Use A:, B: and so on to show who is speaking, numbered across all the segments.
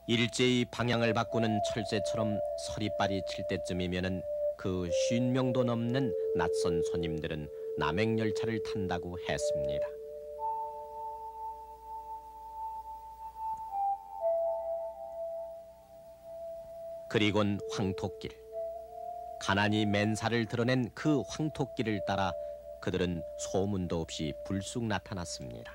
A: 일제히 방향을 바꾸는 철새처럼 서리빨이 칠 때쯤이면은 그 50명도 넘는 낯선 손님들은 남행열차를 탄다고 했습니다. 그리곤 황토길. 가난이 맨살을 드러낸 그 황토길을 따라 그들은 소문도 없이 불쑥 나타났습니다.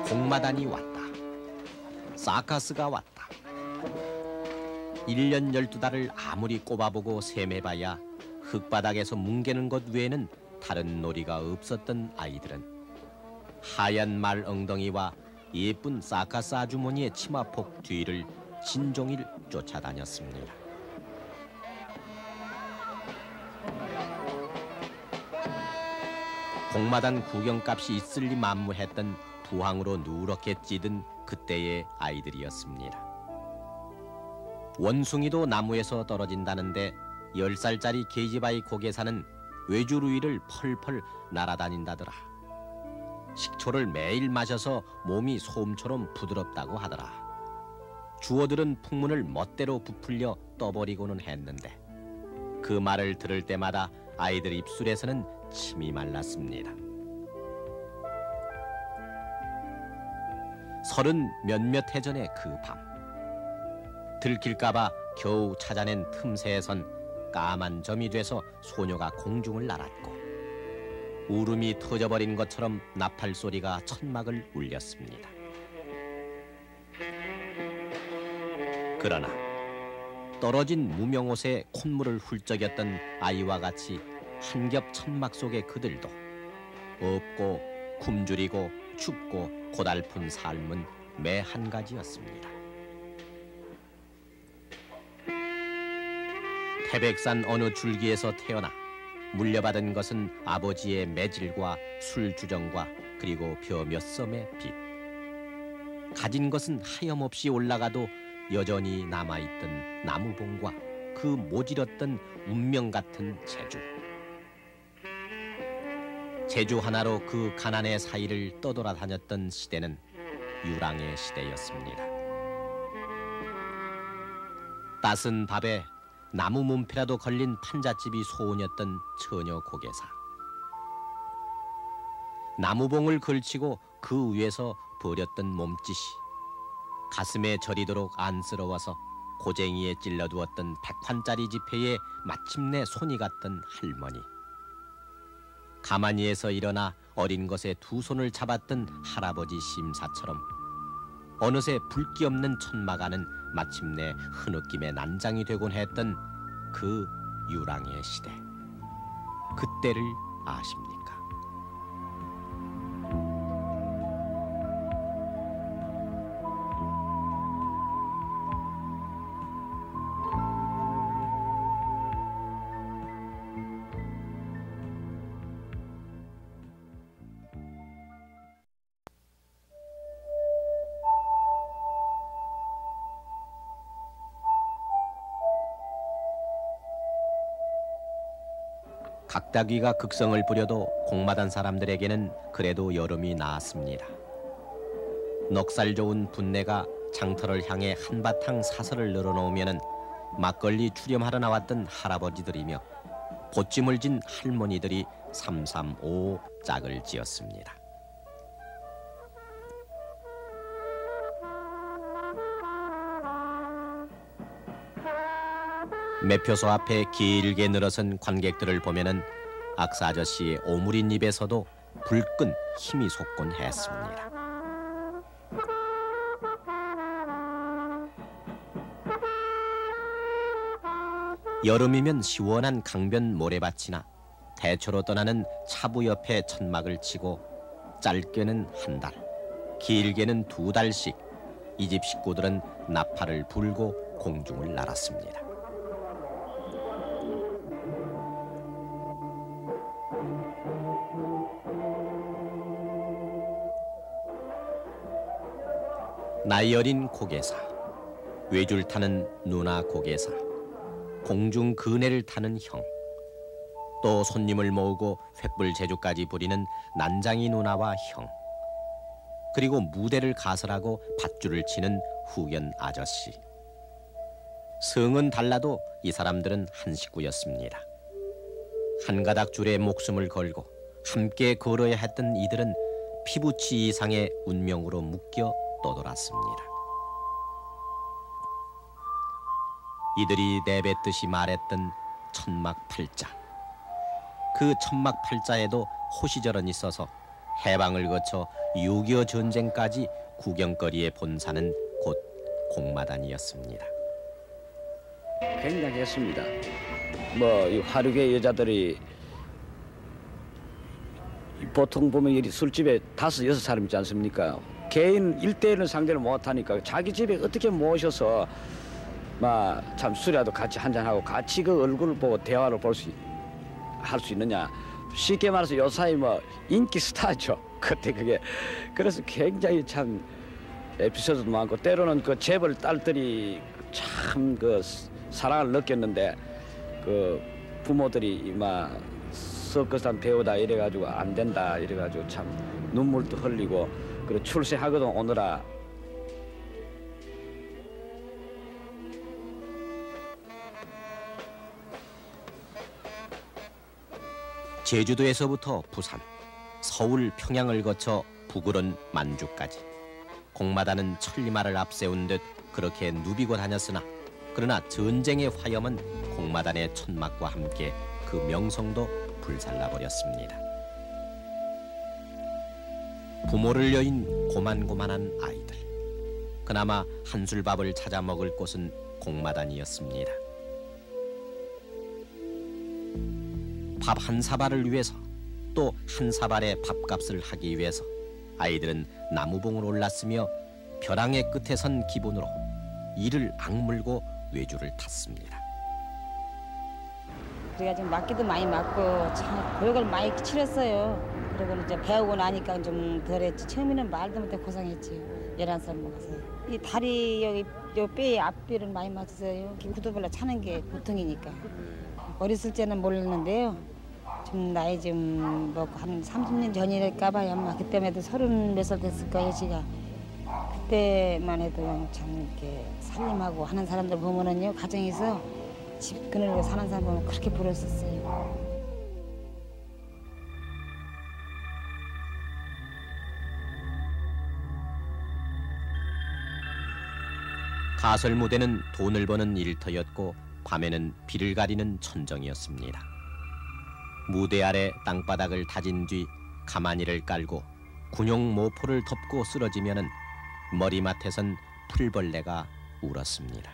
A: 공마단이 왔다. 사카스가 왔다. 1년 12달을 아무리 꼽아보고 셈해봐야 흙바닥에서 뭉개는 것 외에는 다른 놀이가 없었던 아이들은 하얀 말 엉덩이와 예쁜 사카스 아주머니의 치마폭 뒤를 진종일 쫓아다녔습니다. 공마단 구경값이 있을리 만무했던 부항으로 누렇게 찌든 그때의 아이들이었습니다. 원숭이도 나무에서 떨어진다는데 10살짜리 계집아이 고개사는 외주루이를 펄펄 날아다닌다더라. 식초를 매일 마셔서 몸이 솜처럼 부드럽다고 하더라. 주어들은 풍문을 멋대로 부풀려 떠버리고는 했는데 그 말을 들을 때마다 아이들 입술에서는 침이 말랐습니다. 30 몇몇 해 전의 그 밤, 들킬까봐 겨우 찾아낸 틈새에선 까만 점이 돼서 소녀가 공중을 날았고 울음이 터져버린 것처럼 나팔 소리가 천막을 울렸습니다. 그러나 떨어진 무명옷에 콧물을 훌쩍였던 아이와 같이 한 겹 천막 속의 그들도 없고 굶주리고 춥고 고달픈 삶은 매 한 가지였습니다. 태백산 어느 줄기에서 태어나 물려받은 것은 아버지의 매질과 술주정과 그리고 벼 몇 섬의 빚. 가진 것은 하염없이 올라가도 여전히 남아있던 나무봉과 그 모질었던 운명 같은 재주. 재주 하나로 그 가난의 사이를 떠돌아다녔던 시대는 유랑의 시대였습니다. 따순 밥에 나무 문패라도 걸린 판잣집이 소원이었던 처녀 고개사. 나무봉을 걸치고 그 위에서 버렸던 몸짓이 가슴에 저리도록 안쓰러워서 고쟁이에 찔러두었던 100환짜리 지폐에 마침내 손이 갔던 할머니. 가만히에서 일어나 어린 것에 두 손을 잡았던 할아버지 심사처럼 어느새 붉기 없는 천막 안은 마침내 흐느낌의 난장이 되곤 했던 그 유랑의 시대. 그때를 아십니까? 각다귀가 극성을 부려도 공마단 사람들에게는 그래도 여름이 나았습니다. 넉살 좋은 분내가 장터를 향해 한바탕 사설을 늘어놓으면 막걸리 출염하러 나왔던 할아버지들이며 보찜을 진 할머니들이 335 짝을 지었습니다. 매표소 앞에 길게 늘어선 관객들을 보면은 악사 아저씨의 오므린 입에서도 불끈 힘이 솟곤 했습니다. 여름이면 시원한 강변 모래밭이나 대초로 떠나는 차부 옆에 천막을 치고 짧게는 한 달, 길게는 2달씩 이 집 식구들은 나팔을 불고 공중을 날았습니다. 나이 어린 고개사, 외줄 타는 누나 고개사, 공중 그네를 타는 형, 또 손님을 모으고 횃불 제주까지 부리는 난장이 누나와 형, 그리고 무대를 가설하고 밧줄을 치는 후견 아저씨. 성은 달라도 이 사람들은 한 식구였습니다. 한 가닥 줄에 목숨을 걸고 함께 걸어야 했던 이들은 피부치 이상의 운명으로 묶여 떠돌았습니다. 이들이 내뱉듯이 말했던 천막팔자. 그 천막팔자에도 호시절은 있어서 해방을 거쳐 6.25 전쟁까지 구경거리의 본사는 곧 공마단이었습니다.
B: 굉장했습니다. 이 화류계 여자들이 보통 보면 이 술집에 5, 6사람 있지 않습니까? 개인 1대1은 상대를 못하니까 자기 집에 어떻게 모셔서 참 술이라도 같이 한잔하고 같이 그 얼굴을 보고 대화를 할 수 있느냐. 쉽게 말해서 요사이 인기 스타죠. 그때 그게. 그래서 굉장히 참 에피소드도 많고 때로는 그 재벌 딸들이 참 그 사랑을 느꼈는데 그 부모들이 서커스단 배우다 이래가지고 안 된다 이래가지고 참 눈물도 흘리고 그리고 출세하거든 오느라.
A: 제주도에서부터 부산, 서울, 평양을 거쳐 북으론 만주까지 공마단은 천리마를 앞세운 듯 그렇게 누비고 다녔으나 그러나 전쟁의 화염은 공마단의 천막과 함께 그 명성도 불살라버렸습니다. 부모를 여인 고만고만한 아이들. 그나마 한술밥을 찾아 먹을 곳은 공마단이었습니다. 밥 한 사발을 위해서 또 한 사발의 밥값을 하기 위해서 아이들은 나무봉을 올랐으며 벼랑의 끝에 선 기본으로 이를 악물고 외줄을 탔습니다.
C: 우리가 지금 맞기도 많이 맞고 참 고역을 많이 치렀어요. 그리고 이제 배우고 나니까 좀 덜했지. 처음에는 말도 못해 고생했지요. 11살 먹어서. 이 다리 여기 요 뼈에 앞뼈를 많이 맞았어요. 구두발로 차는 게 보통이니까. 어렸을 때는 몰랐는데요. 좀 나이 좀 먹고 한 30년 전이랄까 봐요. 아마 그때만 해도 30 몇 살 됐을 거예요, 지가. 그때만 해도 참 이렇게 살림하고 하는 사람들 보면은요, 가정에서 집 그늘고 사는 사람 보면 그렇게 부러웠었어요.
A: 가설 무대는 돈을 버는 일터였고 밤에는 비를 가리는 천정이었습니다. 무대 아래 땅바닥을 다진 뒤 가마니를 깔고 군용 모포를 덮고 쓰러지면은 머리맡에선 풀벌레가 울었습니다.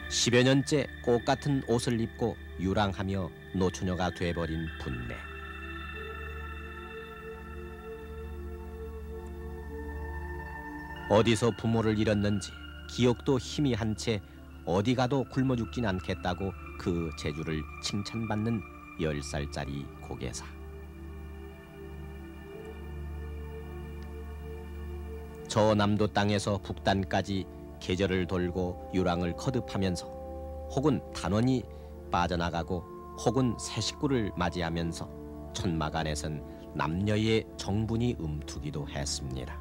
A: 십여 년째 꽃 같은 옷을 입고 유랑하며 노처녀가 돼버린 분내. 어디서 부모를 잃었는지 기억도 희미한 채 어디 가도 굶어 죽진 않겠다고 그 재주를 칭찬받는 10살짜리 고개사. 저 남도 땅에서 북단까지 계절을 돌고 유랑을 거듭하면서 혹은 단원이 빠져나가고 혹은 새 식구를 맞이하면서 천막 안에선 남녀의 정분이 움트기도 했습니다.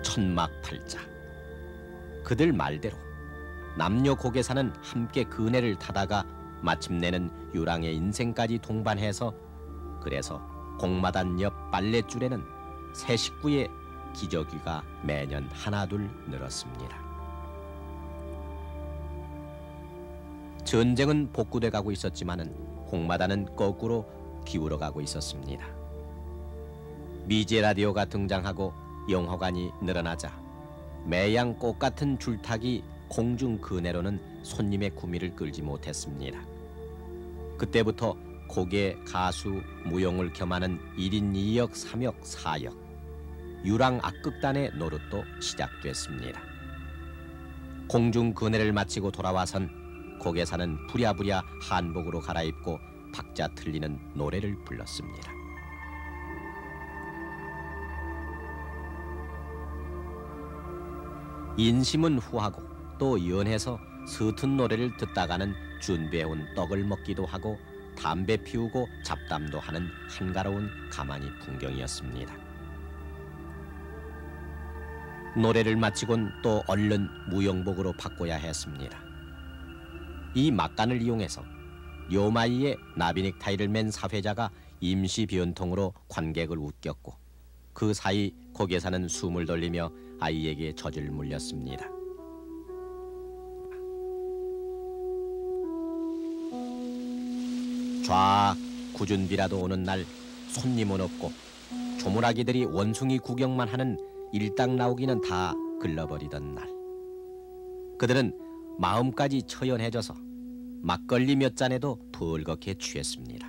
A: 천막팔자. 그들 말대로 남녀 고개사는 함께 그네를 타다가 마침내는 유랑의 인생까지 동반해서 그래서 공마단 옆 빨랫줄에는 새 식구의 기저귀가 매년 하나둘 늘었습니다. 전쟁은 복구돼 가고 있었지만은 공마단은 거꾸로 기울어가고 있었습니다. 미제 라디오가 등장하고 영화관이 늘어나자 매양 꽃 같은 줄타기 공중 그네로는 손님의 구미를 끌지 못했습니다. 그때부터 곡의 가수, 무용을 겸하는 1인 2역, 3역, 4역 유랑 악극단의 노릇도 시작됐습니다. 공중 그네를 마치고 돌아와선 고개사는 부랴부랴 한복으로 갈아입고 박자 틀리는 노래를 불렀습니다. 인심은 후하고 또 연해서 서툰 노래를 듣다가는 준비해온 떡을 먹기도 하고 담배 피우고 잡담도 하는 한가로운 가마니 풍경이었습니다. 노래를 마치곤 또 얼른 무용복으로 바꿔야 했습니다. 이 막간을 이용해서 요마이에 나비 넥타이를 맨 사회자가 임시 변통으로 관객을 웃겼고 그 사이 거기에 사는 숨을 돌리며 아이에게 젖을 물렸습니다. 좌 구준비라도 오는 날 손님은 없고 조물아기들이 원숭이 구경만 하는 일당 나오기는 다 글러버리던 날, 그들은 마음까지 처연해져서 막걸리 몇 잔에도 벌겋게 취했습니다.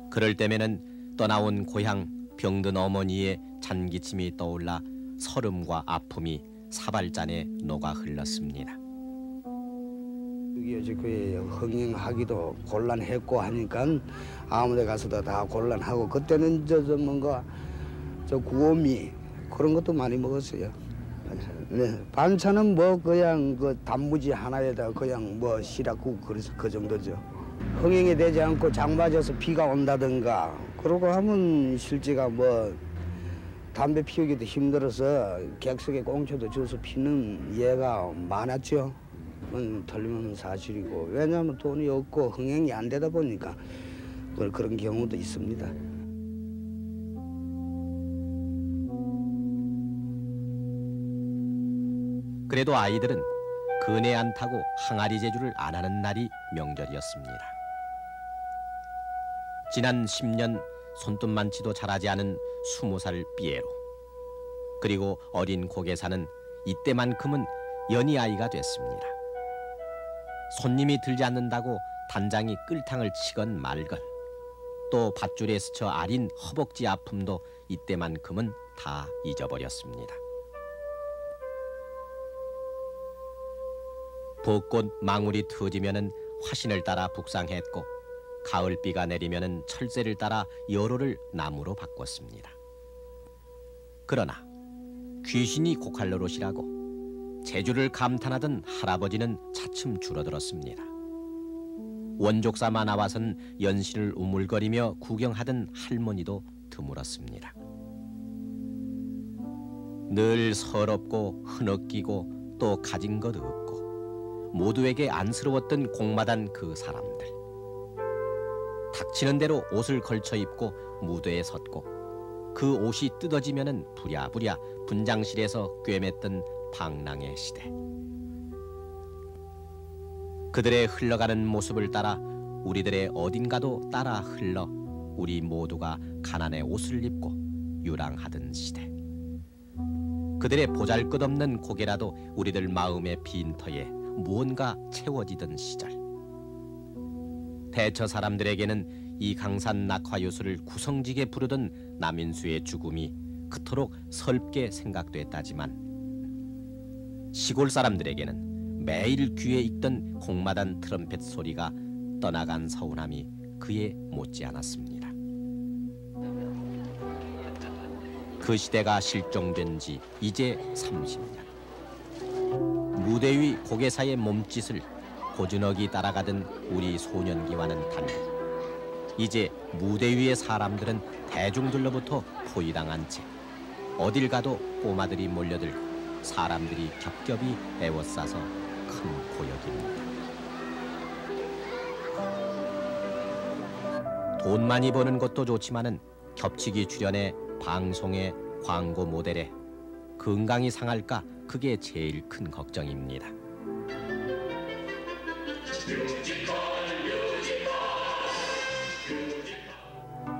A: 그럴 때면은 떠나온 고향 병든 어머니의 잔기침이 떠올라 설움과 아픔이 사발잔에 녹아 흘렀습니다.
D: 여기 그 흥행하기도 곤란했고 하니까 아무데 가서도 다 곤란하고, 그때는 뭔가 구호미 그런 것도 많이 먹었어요. 네, 반찬은 뭐 그냥 그 단무지 하나에다 그냥 뭐 시락국 그 정도죠. 흥행이 되지 않고 장 맞아서 비가 온다든가 그러고 하면 실제가 뭐 담배 피우기도 힘들어서 객석에 꽁초도 줘서 피는 예가 많았죠. 틀림없는 사실이고, 왜냐하면 돈이 없고 흥행이 안 되다 보니까 그런 경우도 있습니다.
A: 그래도 아이들은 그네 안 타고 항아리 제주를 안 하는 날이 명절이었습니다. 지난 10년 손톱만치도 자라지 않은 20살 삐에로, 그리고 어린 고개사는 이때만큼은 연희 아이가 됐습니다. 손님이 들지 않는다고 단장이 끌탕을 치건 말건, 또 밧줄에 스쳐 아린 허벅지 아픔도 이때만큼은 다 잊어버렸습니다. 벚꽃 망울이 터지면은 화신을 따라 북상했고, 가을비가 내리면은 철새를 따라 여로를 나무로 바꿨습니다. 그러나 귀신이 고칼로롯이라고 제주를 감탄하던 할아버지는 차츰 줄어들었습니다. 원족사만 나와선 연신을 우물거리며 구경하던 할머니도 드물었습니다. 늘 서럽고 흐느끼고 또 가진 것 없고 모두에게 안쓰러웠던 공마단 그 사람들. 닥치는 대로 옷을 걸쳐 입고 무대에 섰고 그 옷이 뜯어지면은 부랴부랴 분장실에서 꿰맸던 방랑의 시대. 그들의 흘러가는 모습을 따라 우리들의 어딘가도 따라 흘러 우리 모두가 가난의 옷을 입고 유랑하던 시대. 그들의 보잘것없는 고개라도 우리들 마음의 빈터에 무언가 채워지던 시절. 대처 사람들에게는 이 강산 낙화유수를 구성지게 부르던 남인수의 죽음이 그토록 설게 생각됐다지만, 시골 사람들에게는 매일 귀에 익던 공마단 트럼펫 소리가 떠나간 서운함이 그에 못지않았습니다. 그 시대가 실종된 지 이제 30년. 무대 위 고개사의 몸짓을 고즈넉이 따라가던 우리 소년기와는 달리 이제 무대 위의 사람들은 대중들로부터 포위당한 채 어딜 가도 꼬마들이 몰려들고 사람들이 겹겹이 에워싸서 큰 고역입니다. 돈 많이 버는 것도 좋지만은 겹치기 출연에 방송에 광고 모델에 건강이 상할까, 그게 제일 큰 걱정입니다.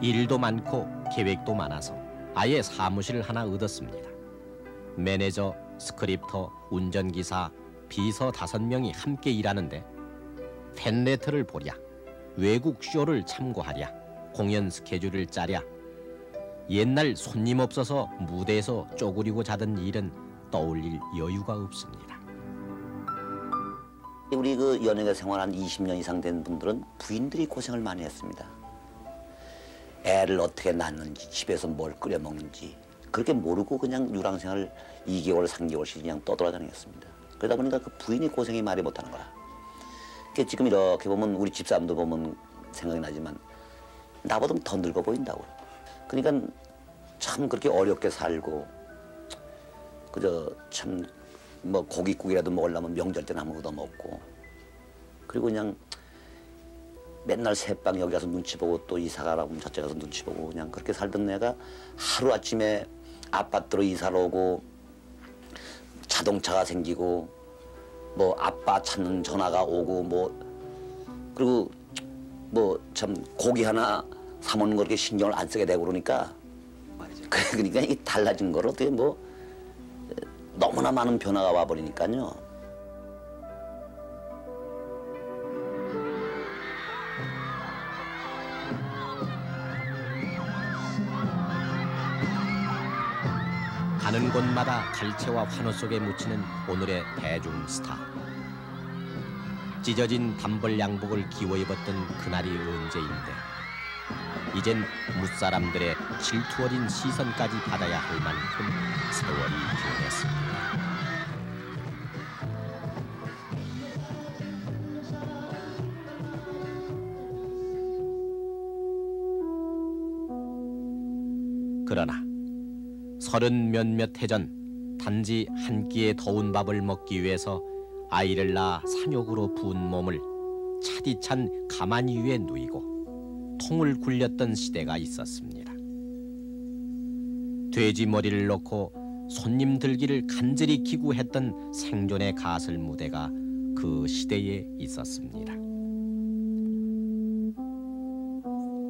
A: 일도 많고 계획도 많아서 아예 사무실을 하나 얻었습니다. 매니저, 스크립터, 운전기사, 비서 5명이 함께 일하는데 팬레터를 보랴, 외국 쇼를 참고하랴, 공연 스케줄을 짜랴. 옛날 손님 없어서 무대에서 쪼그리고 자던 일은 떠올릴 여유가 없습니다.
E: 우리 그 연예계 생활 한 20년 이상 된 분들은 부인들이 고생을 많이 했습니다. 애를 어떻게 낳는지, 집에서 뭘 끓여 먹는지, 그렇게 모르고 그냥 유랑생활 2개월, 3개월씩 그냥 떠돌아다녔습니다. 그러다 보니까 그 부인이 고생이 말이 못하는 거야. 그러니까 지금 이렇게 보면 우리 집사람도 보면 생각이 나지만 나보다 더 늙어 보인다고. 그러니까 참 그렇게 어렵게 살고 그저 참 뭐 고깃국이라도 먹으려면 명절 때는 아무것도 먹고 그리고 그냥 맨날 새빵 여기 가서 눈치 보고 또 이사 가라고 하면 저쪽 가서 눈치 보고 그냥 그렇게 살던 내가 하루아침에 아파트로 이사를 오고 자동차가 생기고 뭐 아빠 찾는 전화가 오고 뭐 그리고 뭐 참 고기 하나 사 먹는 거 그렇게 신경을 안 쓰게 되고 그러니까 그러니까 이 달라진 걸 어떻게 뭐 너무나 많은 변화가 와버리니까요.
A: 가는 곳마다 갈채와 환호 속에 묻히는 오늘의 대중 스타. 찢어진 단벌 양복을 기워 입었던 그날이 언제인데 이젠 무사람들의 질투 어린 시선까지 받아야 할 만큼 세월이 변했습니다. 그러나 30 몇몇 해 전 단지 한 끼의 더운 밥을 먹기 위해서 아이를 낳아 산욕으로 부은 몸을 차디찬 가마니 위에 누이고 통을 굴렸던 시대가 있었습니다. 돼지 머리를 놓고 손님 들기를 간절히 기구했던 생존의 가설 무대가 그 시대에 있었습니다.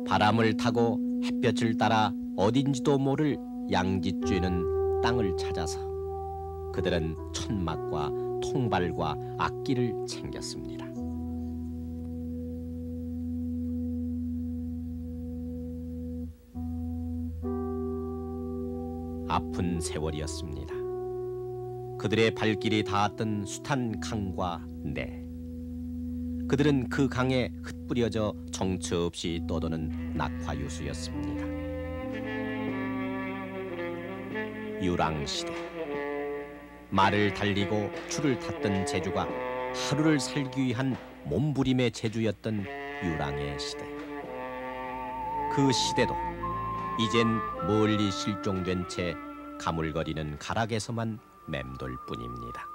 A: 바람을 타고 햇볕을 따라 어딘지도 모를 양짓쥐는 땅을 찾아서 그들은 천막과 통발과 악기를 챙겼습니다. 아픈 세월이었습니다. 그들의 발길이 닿았던 숱한 강과 내. 그들은 그 강에 흩뿌려져 정처 없이 떠도는 낙화유수였습니다. 유랑시대. 말을 달리고 줄을 탔던 제주가 하루를 살기 위한 몸부림의 제주였던 유랑의 시대. 그 시대도 이젠 멀리 실종된 채 가물거리는 가락에서만 맴돌 뿐입니다.